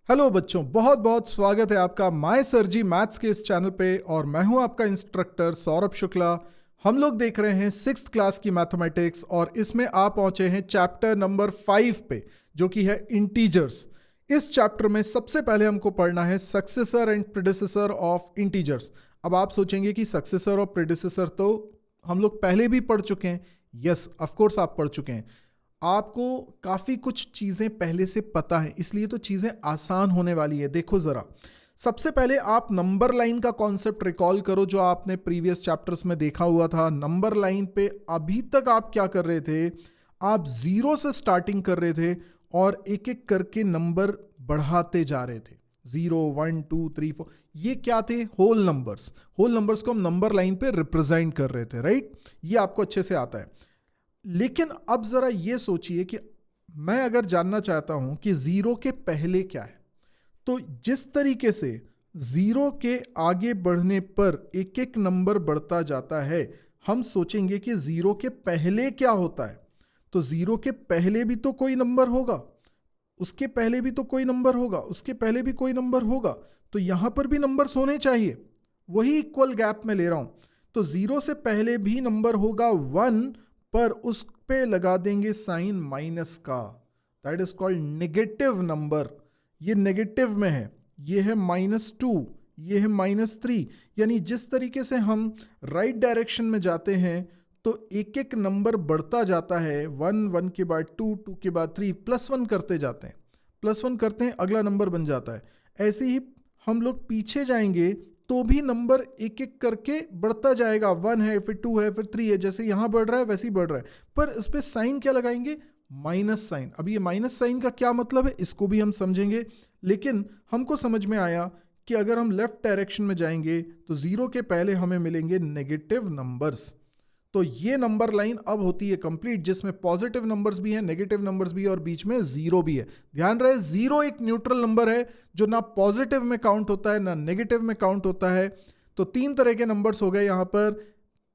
Hello बच्चों, बहुत बहुत स्वागत है आपका माय सर जी मैथ्स के इस चैनल पे। और मैं हूं आपका इंस्ट्रक्टर सौरभ शुक्ला। हम लोग देख रहे हैं 6th क्लास की मैथमेटिक्स और इसमें आप पहुंचे हैं चैप्टर नंबर 5 पे, जो कि है इंटीजर्स। इस चैप्टर में सबसे पहले हमको पढ़ना है successor and predecessor of integers. अब आप सोचेंगे कि सक्सेसर और प्रेडिसेसर तो हम लोग पहले भी पढ़ चुके हैं। यस, ऑफ कोर्स आप पढ़ चुके हैं। आपको काफ़ी कुछ चीज़ें पहले से पता है, इसलिए तो चीज़ें आसान होने वाली है। देखो ज़रा, सबसे पहले आप नंबर लाइन का कॉन्सेप्ट रिकॉल करो जो आपने प्रीवियस चैप्टर्स में देखा हुआ था। नंबर लाइन पे अभी तक आप क्या कर रहे थे? आप जीरो से स्टार्टिंग कर रहे थे और एक एक करके नंबर बढ़ाते जा रहे थे। 0 1 2 3 4, ये क्या थे? Whole numbers. होल नंबर्स को हम नंबर लाइन पे रिप्रेजेंट कर रहे थे, राइट? ये आपको अच्छे से आता है। लेकिन अब जरा ये सोचिए कि मैं अगर जानना चाहता हूं कि जीरो के पहले क्या है, तो जिस तरीके से जीरो के आगे बढ़ने पर एक एक नंबर बढ़ता जाता है, हम सोचेंगे कि जीरो के पहले क्या होता है। तो जीरो के पहले भी तो कोई नंबर होगा, उसके पहले भी तो कोई नंबर होगा, उसके पहले भी कोई नंबर होगा। तो यहां पर भी नंबर्स होने चाहिए, वही इक्वल गैप में ले रहा हूं। तो जीरो से पहले भी नंबर होगा 1, पर उस पे लगा देंगे साइन माइनस का। That is called negative number. ये नेगेटिव में है, ये है -2, ये है -3। यानी जिस तरीके से हम राइट डायरेक्शन में जाते हैं तो एक एक नंबर बढ़ता जाता है। 1 1 के बाद 2 2 के बाद 3, +1 करते जाते हैं, +1 करते हैं, अगला नंबर बन जाता है। ऐसे ही हम लोग पीछे जाएंगे तो भी नंबर एक एक करके बढ़ता जाएगा। 1 है, फिर 2 है, फिर 3 है। जैसे यहां बढ़ रहा है वैसे ही बढ़ रहा है, पर इस पर साइन क्या लगाएंगे? Minus sign. अब ये माइनस साइन का क्या मतलब है, इसको भी हम समझेंगे। लेकिन हमको समझ में आया कि अगर हम लेफ्ट डायरेक्शन में जाएंगे तो जीरो के पहले हमें मिलेंगे नेगेटिव नंबर्स। तो ये नंबर लाइन अब होती है कंप्लीट, जिसमें पॉजिटिव नंबर्स भी हैं, नेगेटिव नंबर्स भी है और बीच में जीरो भी है। ध्यान रहे, जीरो एक न्यूट्रल नंबर है जो ना पॉजिटिव में काउंट होता है ना नेगेटिव में काउंट होता है। तो 3 तरह के नंबर्स हो गए यहां पर: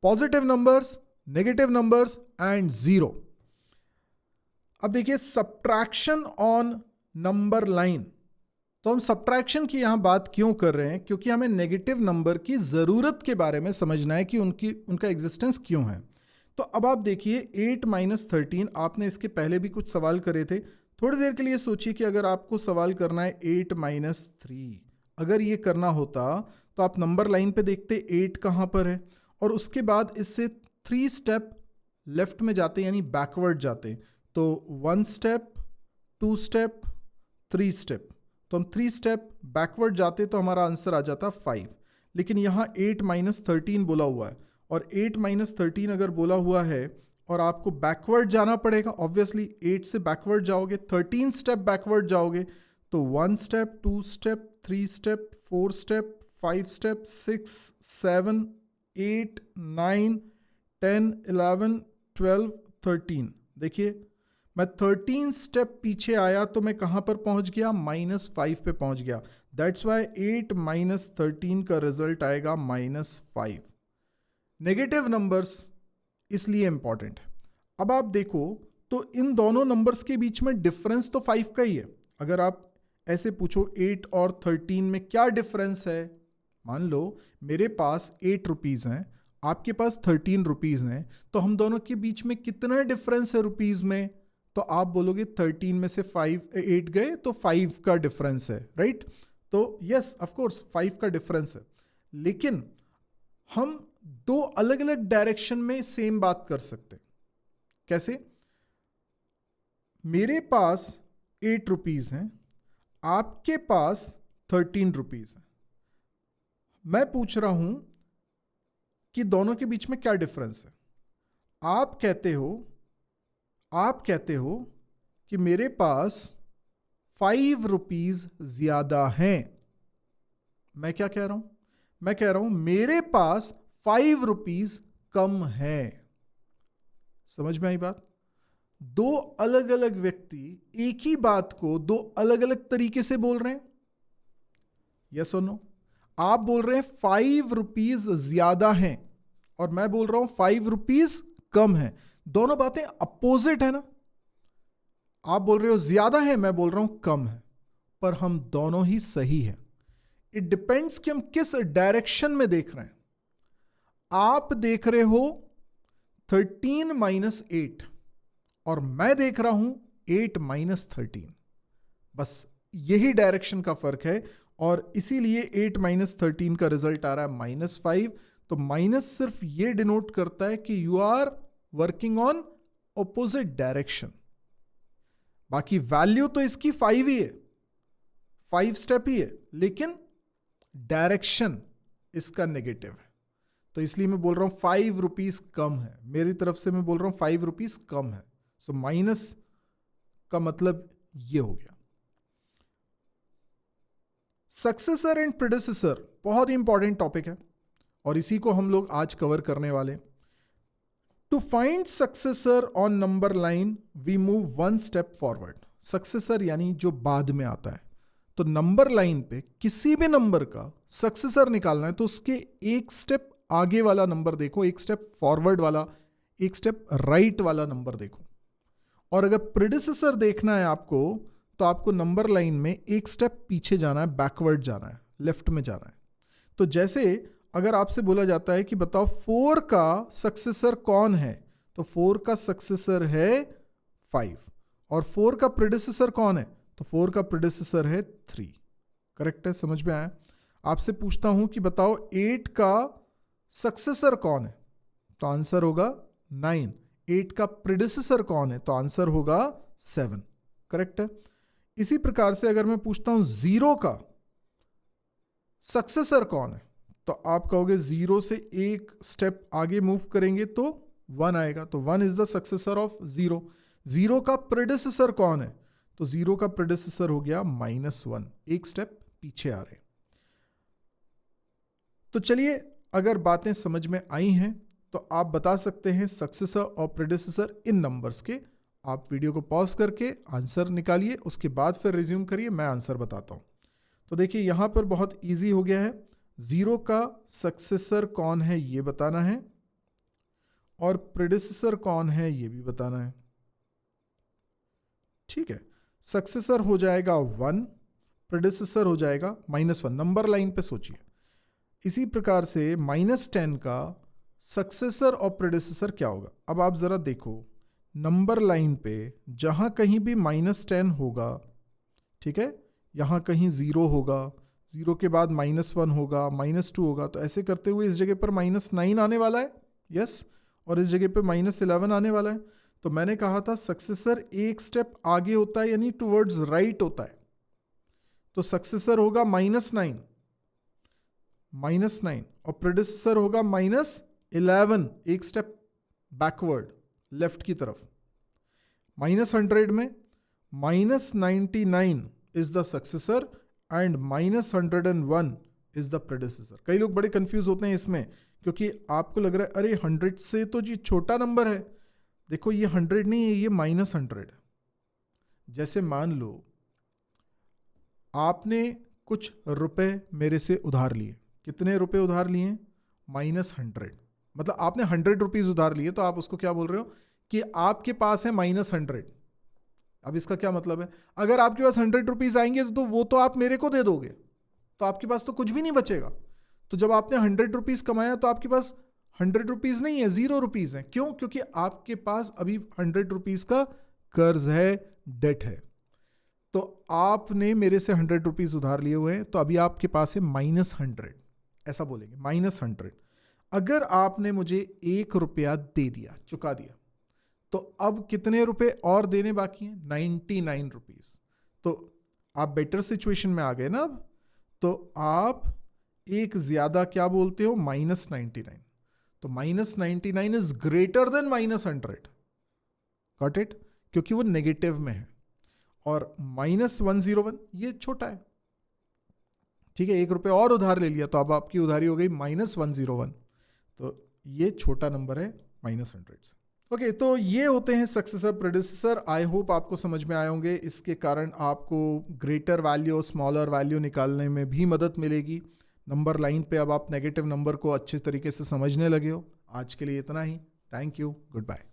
positive numbers, negative numbers and zero. अब देखिए, सब्ट्रैक्शन ऑन नंबर लाइन। तो हम सब्ट्रैक्शन की यहां बात क्यों कर रहे हैं? क्योंकि हमें नेगेटिव नंबर की ज़रूरत के बारे में समझना है कि उनका एग्जिस्टेंस क्यों है। तो अब आप देखिए, 8 - 13, आपने इसके पहले भी कुछ सवाल करे थे। थोड़ी देर के लिए सोचिए कि अगर आपको सवाल करना है 8 - 3, अगर ये करना होता तो आप नंबर लाइन पे देखते 8 कहाँ पर है, और उसके बाद इससे 3 स्टेप लेफ्ट में जाते, यानी बैकवर्ड जाते। तो 1 स्टेप, 2 स्टेप, 3 स्टेप। तो हम 3 स्टेप बैकवर्ड जाते तो हमारा आंसर आ जाता 5। लेकिन यहाँ 8 - 13 बोला हुआ है, और 8 - 13 अगर बोला हुआ है और आपको बैकवर्ड जाना पड़ेगा, ऑब्वियसली 8 से बैकवर्ड जाओगे, 13 स्टेप बैकवर्ड जाओगे। तो 1 step, 2 step, 3 step, 4 step, 5 step, 6 7 8 9 10 11 12 13। देखिए, मैं 13 स्टेप पीछे आया तो मैं कहां पर पहुंच गया? -5 पे पहुंच गया। दैट्स वाई 8 - 13 का रिजल्ट आएगा -5। नेगेटिव नंबर्स इसलिए इंपॉर्टेंट है। अब आप देखो तो इन दोनों नंबर्स के बीच में डिफरेंस तो 5 का ही है। अगर आप ऐसे पूछो 8 और 13 में क्या डिफरेंस है, मान लो मेरे पास 8 रुपीज़ हैं, आपके पास 13 रुपीज़ हैं, तो हम दोनों के बीच में कितना डिफरेंस है रुपीज़ में? तो आप बोलोगे 13 में से 8 गए तो 5 का डिफरेंस है, राइट? तो यस, ऑफ कोर्स 5 का डिफरेंस है। लेकिन हम दो अलग अलग डायरेक्शन में सेम बात कर सकते हैं। कैसे? मेरे पास 8 रुपीज़ हैं, आपके पास 13 रुपीज़ हैं। मैं पूछ रहा हूं कि दोनों के बीच में क्या डिफरेंस है। आप कहते हो कि मेरे पास 5 रुपीज़ ज़्यादा हैं। मैं क्या कह रहा हूं? मैं कह रहा हूं मेरे पास 5 रुपीज़ कम है। समझ में आई बात? दो अलग अलग व्यक्ति एक ही बात को दो अलग अलग तरीके से बोल रहे हैं। यस और नो? आप बोल रहे हैं 5 रुपीज़ ज़्यादा हैं, और मैं बोल रहा हूं 5 रुपीज़ कम है। दोनों बातें अपोजिट है ना? आप बोल रहे हो ज्यादा है, मैं बोल रहा हूं कम है। पर हम दोनों ही सही हैं। इट डिपेंड्स कि हम किस डायरेक्शन में देख रहे हैं। आप देख रहे हो 13 माइनस 8 और मैं देख रहा हूं 8 माइनस 13। बस यही डायरेक्शन का फर्क है और इसीलिए 8 माइनस 13 का रिजल्ट आ रहा है -5। तो माइनस सिर्फ ये डिनोट करता है कि you are working on opposite direction. बाकी वैल्यू तो इसकी 5 ही है, 5 स्टेप ही है, लेकिन डायरेक्शन इसका नेगेटिव है। तो इसलिए मैं बोल रहा हूं 5 रुपीज कम है, मेरी तरफ से मैं बोल रहा हूं 5 रुपीज कम है। सो माइनस का मतलब ये हो गया। सक्सेसर एंड प्रेडेसेसर बहुत ही इंपॉर्टेंट टॉपिक है और इसी को हम लोग आज कवर करने वाले। To find successor on number line we move 1 step forward. Successor यानी जो बाद में आता है। तो नंबर लाइन पे किसी भी नंबर का सक्सेसर निकालना है तो उसके एक स्टेप आगे वाला नंबर देखो, एक स्टेप फॉरवर्ड वाला, एक स्टेप राइट वाला नंबर देखो। और अगर प्रेडेसेसर देखना है आपको तो आपको नंबर लाइन में एक स्टेप पीछे जाना है, बैकवर्ड जाना है, लेफ्ट में जाना है। तो जैसे अगर आपसे बोला जाता है कि बताओ 4 का सक्सेसर कौन है, तो 4 का सक्सेसर है 5 और 4 का प्रेडेसेसर कौन है, तो 4 का प्रेडेसेसर है 3। करेक्ट है, समझ में आया। आपसे पूछता हूं कि बताओ 8 का सक्सेसर कौन है, तो आंसर होगा 9। 8 का प्रेडेसेसर कौन है, तो आंसर होगा 7। करेक्ट है। इसी प्रकार से अगर मैं पूछता हूं 0 का सक्सेसर कौन है, तो आप कहोगे 0 से एक स्टेप आगे मूव करेंगे तो 1 आएगा, तो 1 इज द सक्सेसर ऑफ 0। 0 का प्रेडेसेसर कौन है, तो 0 का प्रेडेसेसर हो गया -1, एक स्टेप पीछे आ रहे। तो चलिए, अगर बातें समझ में आई हैं तो आप बता सकते हैं सक्सेसर और प्रेडेसेसर इन नंबर्स के। आप वीडियो को पॉज करके आंसर निकालिए, उसके बाद फिर रिज्यूम करिए, मैं आंसर बताता हूं। तो देखिए यहां पर बहुत इजी हो गया है। 0 का सक्सेसर कौन है ये बताना है और प्रेडेसेसर कौन है ये भी बताना है। ठीक है, सक्सेसर हो जाएगा 1, प्रेडेसेसर हो जाएगा -1। नंबर लाइन पे सोचिए। इसी प्रकार से -10 का सक्सेसर और प्रेडेसेसर क्या होगा। अब आप जरा देखो, नंबर लाइन पे जहां कहीं भी -10 होगा, ठीक है, यहां कहीं 0 होगा, 0 के बाद -1 होगा, -2 होगा, तो ऐसे करते हुए इस जगह पर -9 आने वाला है, यस, और इस जगह पे -11 आने वाला है। तो मैंने कहा था सक्सेसर एक स्टेप आगे होता है, यानी टुवर्ड्स राइट होता है। तो सक्सेसर होगा -9 और प्रेडेसेसर होगा -11, एक स्टेप बैकवर्ड लेफ्ट की तरफ। -100 में -99 is the successor and -101 is the प्रेडेसेसर। कई लोग बड़े कंफ्यूज होते हैं इसमें, क्योंकि आपको लग रहा है अरे 100 से तो जी छोटा नंबर है। देखो ये 100 नहीं है, ये -100 है। जैसे मान लो आपने कुछ रुपए मेरे से उधार लिए। कितने रुपए उधार लिए? -100। मतलब आपने 100 रुपीज उधार लिए, तो आप उसको क्या बोल रहे हो कि आपके पास है -100। अब इसका क्या मतलब है? अगर आपके पास 100 रुपीज आएंगे तो वो तो आप मेरे को दे दोगे, तो आपके पास तो कुछ भी नहीं बचेगा। तो जब आपने 100 रुपीज कमाया तो आपके पास 100 रुपीज नहीं है, 0 रुपीज है। क्यों? क्योंकि आपके पास अभी 100 रुपीज का कर्ज है, डेट है। तो आपने मेरे से 100 रुपीज उधार लिए हुए हैं, तो अभी आपके पास है -100। ऐसा बोलेंगे, -100। अगर आपने मुझे 1 रुपया दे दिया, चुका दिया, तो अब कितने रुपए और देने बाकी हैं? 99 रुपीज। तो आप बेटर सिचुएशन में आ गए ना अब। तो आप एक ज्यादा क्या बोलते हो? -99। तो -99 is greater than -100। Got it? क्योंकि वो नेगेटिव में है। और -101 ये छोटा है, ठीक है। 1 रुपये और उधार ले लिया तो अब आपकी उधारी हो गई -101। तो ये छोटा नंबर है -100 से। ओके, तो ये होते हैं सक्सेसर प्रेडेसेसर। आई होप आपको समझ में आए होंगे। इसके कारण आपको ग्रेटर वैल्यू और स्मॉलर वैल्यू निकालने में भी मदद मिलेगी। नंबर लाइन पे अब आप नेगेटिव नंबर को अच्छे तरीके से समझने लगे हो। आज के लिए इतना ही। Thank you, good bye.